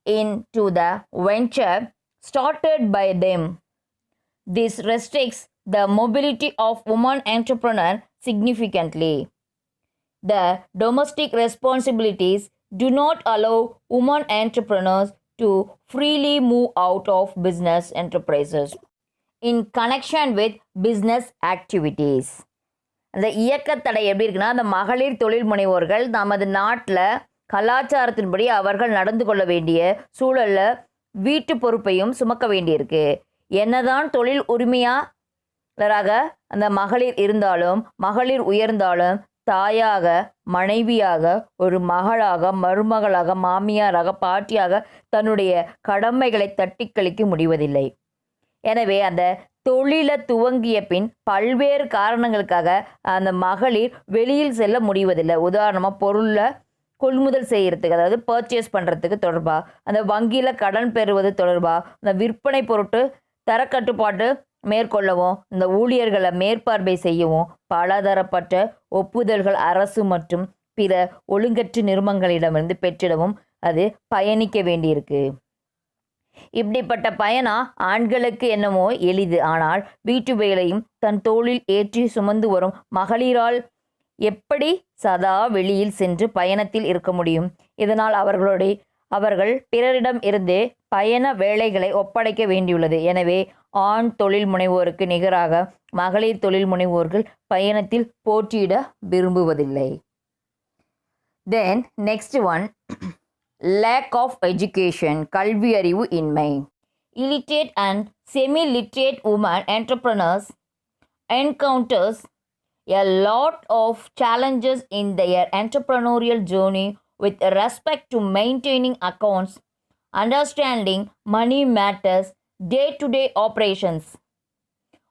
into the venture started by them. This restricts the mobility of women entrepreneurs significantly. The domestic responsibilities do not allow women entrepreneurs to freely move out of business enterprises in connection with business activities. அந்த இயக்கத்தடை எப்படி இருக்குன்னா, அந்த மகளிர் தொழில் முனைவோர்கள் நமது நாட்டில் கலாச்சாரத்தின்படி அவர்கள் நடந்து கொள்ள வேண்டிய சூழலில் வீட்டு பொறுப்பையும் சுமக்க வேண்டியிருக்கு. என்னதான் தொழில் உரிமையாளராக அந்த மகளிர் இருந்தாலும், மகளிர் உயர்ந்தாலும், தாயாக, மனைவியாக, ஒரு மகளாக, மருமகளாக, மாமியாராக, பாட்டியாக தன்னுடைய கடமைகளை தட்டி கழிக்க முடிவதில்லை. எனவே அந்த தொழிலை துவங்கிய பின் பல்வேறு காரணங்களுக்காக அந்த மகளிர் வெளியில் செல்ல முடிவதில்லை. உதாரணமாக பொருளை கொள்முதல் செய்கிறதுக்கு, அதாவது பர்ச்சேஸ் பண்ணுறதுக்கு தொடர்பாக, அந்த வங்கியில் கடன் பெறுவது தொடர்பாக, அந்த விற்பனை பொருட்டு தரக்கட்டுப்பாட்டு மேற்கொள்ளவும், இந்த ஊழியர்களை மேற்பார்வை செய்யவும் பலதரப்பட்ட ஒப்புதல்கள் அரசு மற்றும் பிற ஒழுங்கற்ற நிறுவனங்களிடமிருந்து பெற்றிடவும் அது பயணிக்க வேண்டியிருக்கு. இப்படிப்பட்ட பயணம் ஆண்களுக்கு என்னமோ எளிது. ஆனால் வீட்டு வேலையும் தன் தோளில் ஏற்றி சுமந்து வரும் மகளிரால் எப்படி சதா வெளியில் சென்று பயணத்தில் இருக்க முடியும்? இதனால் அவர்கள் பிறரிடம் இருந்து பயண வேலைகளை ஒப்படைக்க வேண்டியுள்ளது. எனவே ஆண் தொழில் முனைவோருக்கு நிகராக மகளிர் தொழில் முனைவோர்கள் பயணத்தில் போட்டியிட விரும்புவதில்லை. Then next one, lack of education, கல்வி அறிவு இன்மை. Illiterate and semi-literate women entrepreneurs encounters a lot of challenges in their entrepreneurial journey with respect to maintaining accounts, understanding money matters, day-to-day operations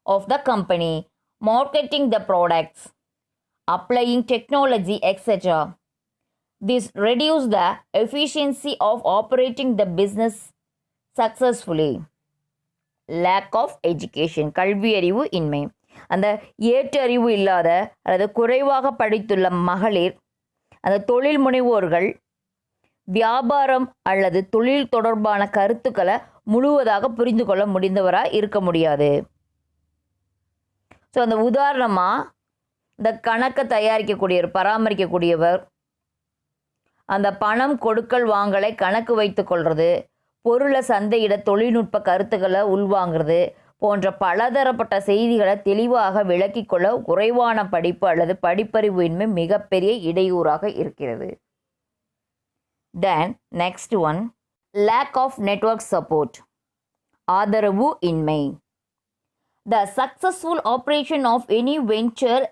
of the company, marketing the products, applying technology, etc. This reduces the efficiency of operating the business successfully. Lack of education, கல்வி அறிவு இன்மை. அந்த ஏற்று அறிவு இல்லாத அல்லது குறைவாக படித்துள்ள மகளிர் அந்த தொழில் முனைவோர்கள் வியாபாரம் அல்லது தொழில் தொடர்பான கருத்துக்களை முழுவதாக புரிந்து கொள்ள முடிந்தவராக இருக்க முடியாது. ஸோ அந்த உதாரணமாக இந்த கணக்கை தயாரிக்கக்கூடியவர், பராமரிக்கக்கூடியவர், அந்த பணம் கொடுக்கல் வாங்கலை கணக்கு வைத்து கொள்வது, பொருளை சந்தையிட தொழில்நுட்ப கருத்துக்களை உள்வாங்கிறது போன்ற பலதரப்பட்ட செய்திகளை தெளிவாக விளக்கிக்கொள்ள குறைவான படிப்பு அல்லது படிப்பறிவு இன்மை மிகப்பெரிய இடையூறாக இருக்கிறது. Then next one, lack of network support, ஆதரவு இன்மை. The successful operation of any venture,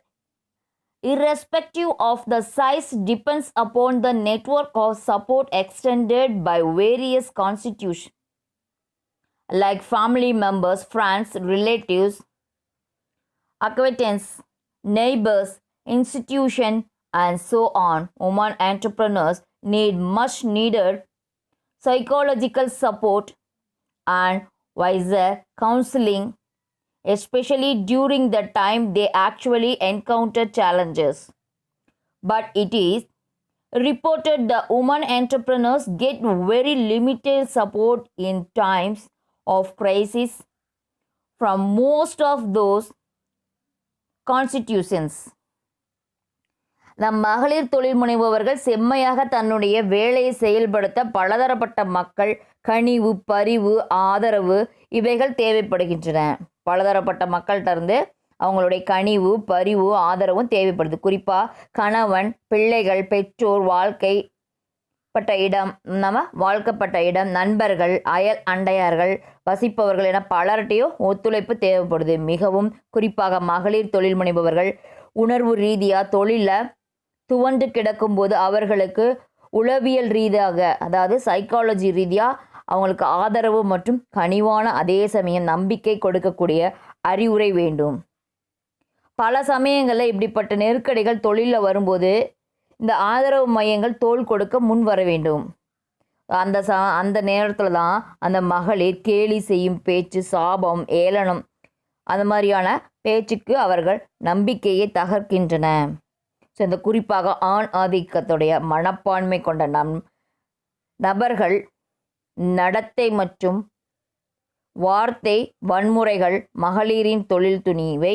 irrespective of the size, depends upon the network of support extended by various constitutions like family members, friends, relatives, acquaintances, neighbors, institutions, and so on. Women entrepreneurs need much needed psychological support and wiser counseling, especially during the time they actually encounter challenges. But it is reported that women entrepreneurs get very limited support in times of crisis from most of those constitutions. நம் மகளிர் தொழில் முனைபவர்கள் செம்மையாக தன்னுடைய வேலையை செயல்படுத்த பலதரப்பட்ட மக்கள் கனிவு, பரிவு, ஆதரவு இவைகள் தேவைப்படுகின்றன. பலதரப்பட்ட மக்கள்கிட்ட இருந்து அவங்களுடைய கனிவு, பரிவு, ஆதரவும் தேவைப்படுது. குறிப்பாக கணவன், பிள்ளைகள், பெற்றோர், வாழ்க்கப்பட்ட இடம், நண்பர்கள், அயல் அண்டையார்கள், வசிப்பவர்கள் என பலர்கிட்டையும் ஒத்துழைப்பு தேவைப்படுது. மிகவும் குறிப்பாக மகளிர் தொழில் முனைபவர்கள் உணர்வு ரீதியாக தொழிலில் துவண்டு கிடக்கும்போது அவர்களுக்கு உளவியல் ரீதியாக, அதாவது சைக்காலஜி ரீதியாக அவங்களுக்கு ஆதரவு மற்றும் கனிவான அதே சமயம் நம்பிக்கை கொடுக்கக்கூடிய அறிவுரை வேண்டும். பல சமயங்களில் இப்படிப்பட்ட நெருக்கடிகள் தொழிலில் வரும்போது இந்த ஆதரவு மையங்கள் தோள் கொடுக்க முன் வர வேண்டும். அந்த நேரத்தில் தான் அந்த மகளிர் கேலி செய்யும் பேச்சு, சாபம், ஏளனம் அந்த மாதிரியான பேச்சுக்கு அவர்கள் நம்பிக்கையை தகர்க்கின்றன. ஸோ இந்த குறிப்பாக ஆண் ஆதிக்கத்துடைய மனப்பான்மை கொண்ட நபர்கள் நடத்தை மற்றும் வார்த்தை வன்முறைகள் மகளிரின் தொழில் துணிவை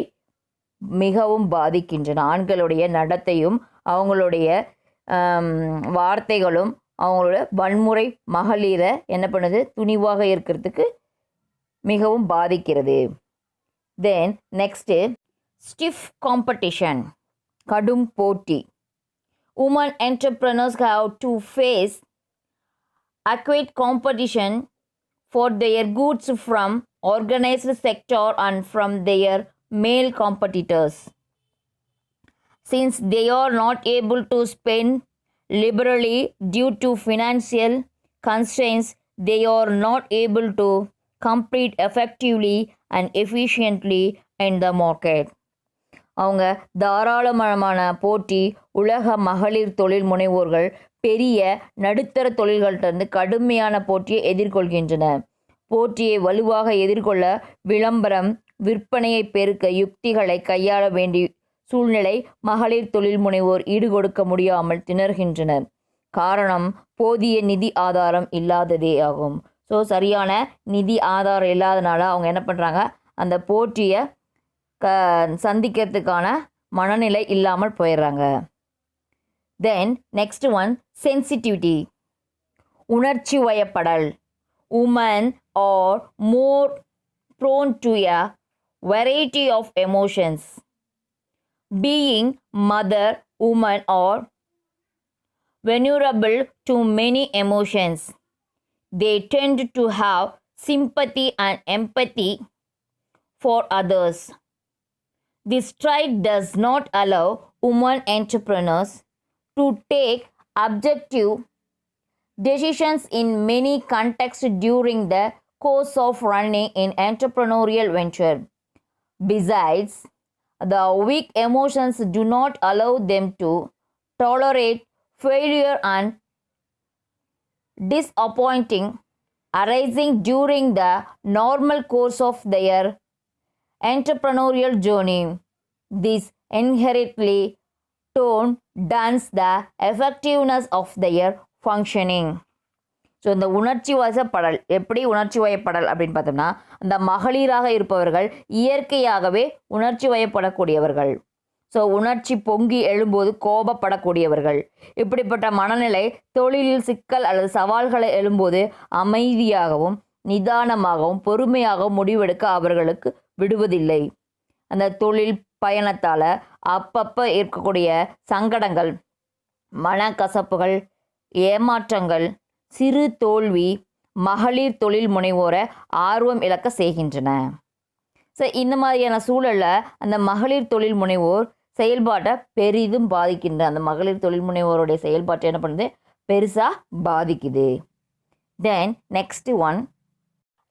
மிகவும் பாதிக்கின்றன. ஆண்களுடைய நடத்தையும் அவங்களுடைய வார்த்தைகளும் அவங்களோட வன்முறை மகளிரை என்ன பண்ணுது, துணிவாக இருக்கிறதுக்கு மிகவும் பாதிக்கிறது. தென் நெக்ஸ்ட்டு ஸ்டிஃப் காம்படிஷன், கடும் போட்டி. Women entrepreneurs have to face acute competition for their goods from organized sector and from their male competitors. Since they are not able to spend liberally due to financial constraints, they are not able to compete effectively and efficiently in the market. அவங்க தாராளமான போட்டி உலக மகளிர் தொழில் முனைவோர்கள் பெரிய நடுத்தர தொழில்கள்கிட்ட கடுமையான போட்டியை எதிர்கொள்கின்றன. போட்டியை வலுவாக எதிர்கொள்ள விளம்பரம் விற்பனையை பெருக்க யுக்திகளை கையாள வேண்டிய சூழ்நிலை மகளிர் தொழில் முனைவோர் ஈடுகொடுக்க முடியாமல் திணறுகின்றனர். காரணம் போதிய நிதி ஆதாரம் இல்லாததே ஆகும். ஸோ சரியான நிதி ஆதாரம் இல்லாதனால அவங்க என்ன பண்ணுறாங்க, அந்த போட்டியை சந்திக்கிறதுக்கான மனநிலை இல்லாமல் போயிடுறாங்க. தென் நெக்ஸ்ட் ஒன் சென்சிட்டிவிட்டி, உணர்ச்சி வயப்படல். Women are more prone to a variety of emotions. Being mother, women are vulnerable to many emotions. They tend to have sympathy and empathy for others. This trait does not allow women entrepreneurs to take objective decisions in many contexts during the course of running an entrepreneurial venture. Besides, the weak emotions do not allow them to tolerate failure and disappointing arising during the normal course of their entrepreneurial journey. This inherently tone downs the effectiveness of their functioning. So இந்த உணர்ச்சி வசப்படல், எப்படி உணர்ச்சி வயப்படல் அப்படின்னு பார்த்தோம்னா, அந்த மகளிராக இருப்பவர்கள் இயற்கையாகவே உணர்ச்சி வயப்படக்கூடியவர்கள். ஸோ உணர்ச்சி பொங்கி எழும்போது கோபப்படக்கூடியவர்கள். இப்படிப்பட்ட மனநிலை தொழிலில் சிக்கல் அல்லது சவால்களை எழும்போது அமைதியாகவும் நிதானமாகவும் பொறுமையாகவும் முடிவெடுக்க அவர்களுக்கு விடுவதில்லை. அந்த தொழில் பயணத்தால் அப்பப்போ இருக்கக்கூடிய சங்கடங்கள், மனக்கசப்புகள், ஏமாற்றங்கள், சிறு தோல்வி மகளிர் தொழில் முனைவோரை ஆர்வம் இழக்க செய்கின்றன. ஸோ இந்த மாதிரியான சூழலில் அந்த மகளிர் தொழில் முனைவோர் செயல்பாட்டை பெரிதும் பாதிக்கின்ற, அந்த மகளிர் தொழில் முனைவோருடைய செயல்பாட்டை என்ன பண்ணுது, பெருசாக பாதிக்குது. Then next one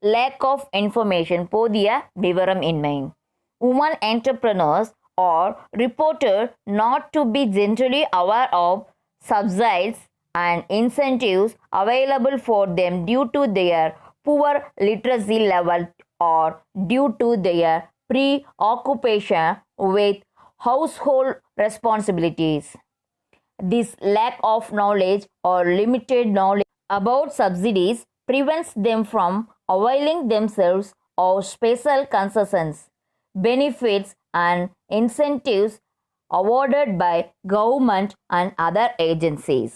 lack of information, போதிய விவரம் இன்மை. Women entrepreneurs are reported not to be generally aware of subsidies and incentives available for them due to their poor literacy level or due to their preoccupation with household responsibilities. This lack of knowledge or limited knowledge about subsidies prevents them from availing themselves of special concessions, benefits and incentives awarded by government and other agencies.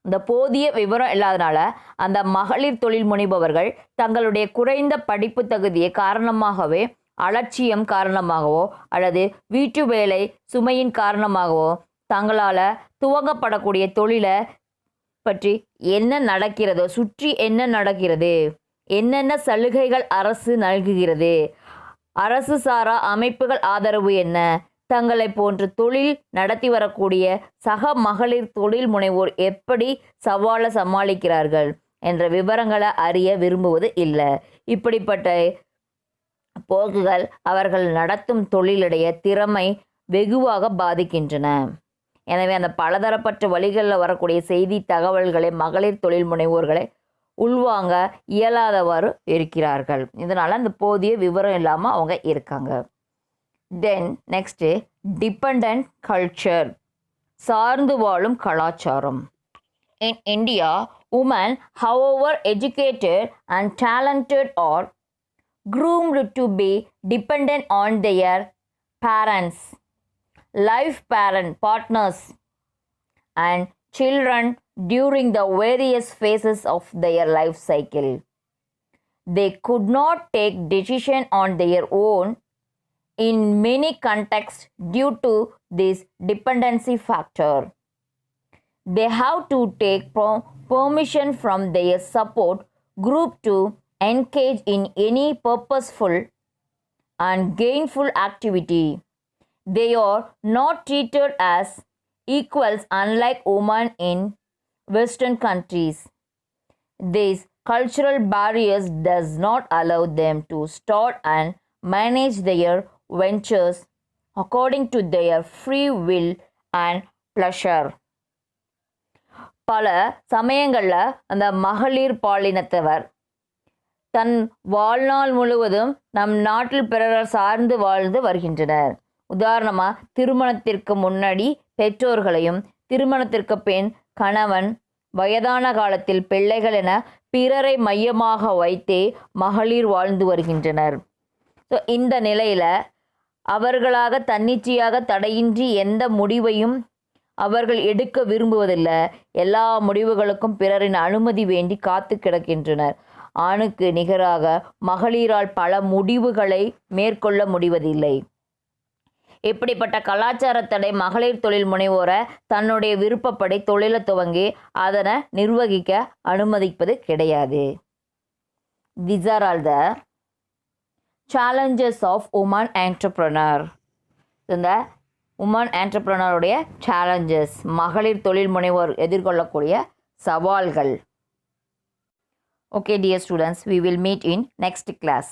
இந்த போதிய விவரம் இல்லாதனால அந்த மகளிர் தொழில் முனைபவர்கள் தங்களுடைய குறைந்த படிப்பு தகுதியை காரணமாகவே, அலட்சியம் காரணமாகவோ அல்லது வீட்டு வேலை சுமையின் காரணமாகவோ தங்களால் துவங்கப்படக்கூடிய தொழிலை பற்றி என்ன நடக்கிறதோ, சுற்றி என்ன நடக்கிறது, என்னென்ன சலுகைகள் அரசு நல்குகிறது, அரசு சாரா அமைப்புகள் ஆதரவு என்ன, தங்களை போன்ற தொழில் நடத்தி வரக்கூடிய சக மகளிர் தொழில் முனைவோர் எப்படி சவாலை சமாளிக்கிறார்கள் என்ற விவரங்களை அறிய விரும்புவது இல்லை. இப்படிப்பட்ட போக்குகள் அவர்கள் நடத்தும் தொழிலுடைய திறமை வெகுவாக பாதிக்கின்றன. எனவே அந்த பலதரப்பட்ட வழிகளில் வரக்கூடிய செய்தி தகவல்களை மகளிர் தொழில் முனைவோர்களை உள்வாங்க இயலாதவாறு இருக்கிறார்கள். இதனால் அந்த போதிய விவரம் இல்லாமல் அவங்க இருக்காங்க. தென் நெக்ஸ்ட்டு டிபெண்டன்ட் கல்ச்சர், சார்ந்து வாழும் கலாச்சாரம். In India, women, however educated and talented, are groomed to be dependent on their parents, life partners, and children during the various phases of their life cycle. They could not take decision on their own in many contexts due to this dependency factor. They have to take permission from their support group to engage in any purposeful and gainful activity. They are not treated as equals unlike women in Western countries. These cultural barriers does not allow them to start and manage their ventures according to their free will and pleasure. பல சமயங்களில் அந்த மகளிர் பாலினத்தவர் தன் வாழ்நாள் முழுவதும் நம் நாட்டில் பிறர் சார்ந்து வாழ்ந்து வருகின்றனர். உதாரணமாக திருமணத்திற்கு முன்னாடி பெற்றோர்களையும் திருமணத்திற்கு பின் கணவன் வயதான காலத்தில் பிள்ளைகள் என பிறரை மையமாக வைத்தே மகளிர் வாழ்ந்து வருகின்றனர். ஸோ இந்த நிலையில் அவர்களாக தன்னிச்சையாக தடையின்றி எந்த முடிவையும் அவர்கள் எடுக்க விரும்புவதில்லை. எல்லா முடிவுகளுக்கும் பிறரின் அனுமதி வேண்டி காத்து கிடக்கின்றனர். ஆணுக்கு நிகராக மகளிரால் பல முடிவுகளை மேற்கொள்ள முடிவதில்லை. இப்படிப்பட்ட கலாச்சார தடை மகளிர் தொழில் முனைவோரை தன்னுடைய விருப்பப்படி தொழிலை துவங்கி அதனை நிர்வகிக்க அனுமதிப்பது கிடையாது. These are all the challenges of woman entrepreneur. இந்த உமன் ஆண்டர்பிரனருடைய சேலஞ்சஸ், மகளிர் தொழில் முனைவோர் எதிர்கொள்ளக்கூடிய சவால்கள். Okay dear students, we will meet in next class.